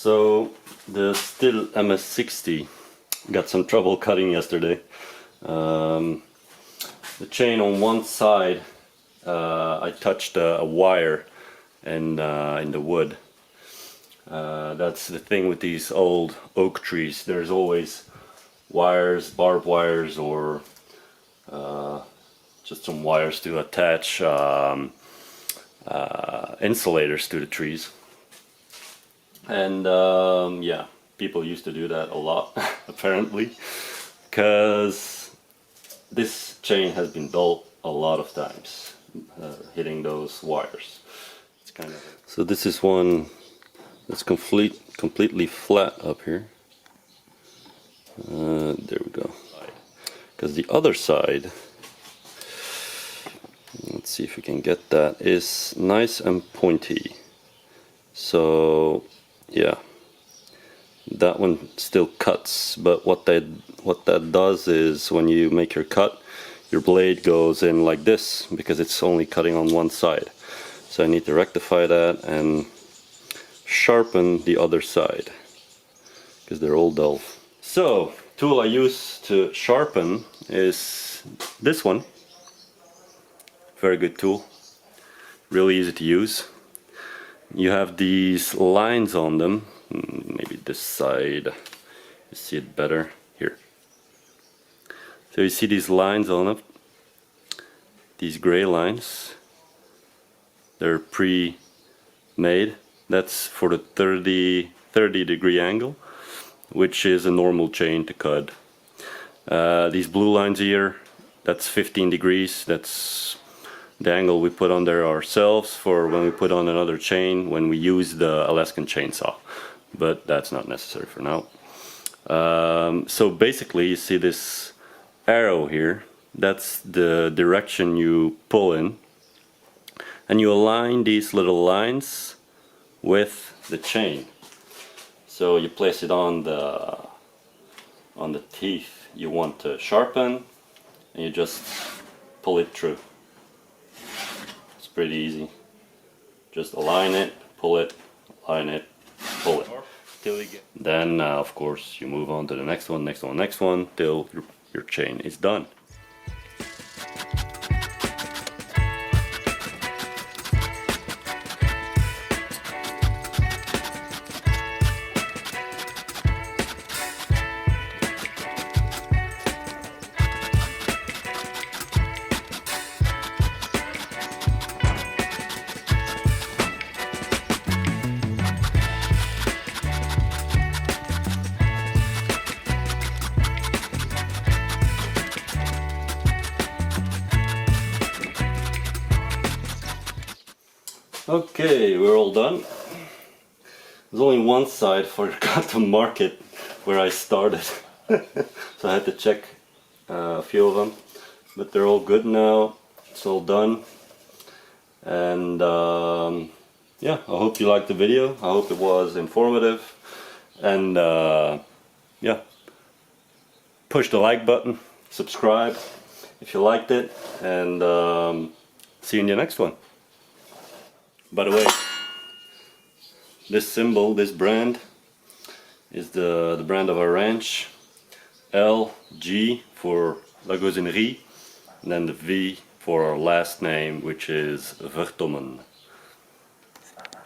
So the stihl MS60 got some trouble cutting yesterday. The chain on one side, I touched a wire in the wood. That's the thing with these old oak trees. There's always wires, barbed wires, or just some wires to attach insulators to the trees. And yeah, people used to do that a lot apparently, because this chain has been dull a lot of times, hitting those wires. It's kind of so this is one that's completely flat up here. There we go. Because the other side, let's see if we can get that, is nice and pointy. So yeah, that one still cuts, but what that does is when you make your cut, your blade goes in like this because it's only cutting on one side. So I need to rectify that and sharpen the other side because they're all dull. So tool I use to sharpen is this one. Very good tool, really easy to use. You have these lines on them, maybe this side, you see it better here. So you see these lines on it, these gray lines, they're pre-made. That's for the 30 degree angle, which is a normal chain to cut. These blue lines here, that's 15 degrees, that's the angle we put on there ourselves for when we put on another chain when we use the Alaskan chainsaw, but that's not necessary for now. So basically you see this arrow here, that's the direction you pull in, and you align these little lines with the chain. So you place it on the teeth you want to sharpen, and you just pull it through. It's pretty easy. Just align it, pull it, align it, pull it. Then of course you move on to the next one, next one, next one, till your chain is done. Okay, we're all done. There's only one side forgot to mark it where I started. So I had to check a few of them, but they're all good now. It's all done. And yeah, I hope you liked the video. I hope it was informative. And yeah, push the like button, subscribe if you liked it, and see you in the next one. By the way, this symbol, this brand, is the brand of our ranch. LG for La Gosinerie, and then the V for our last name, which is Vertommen.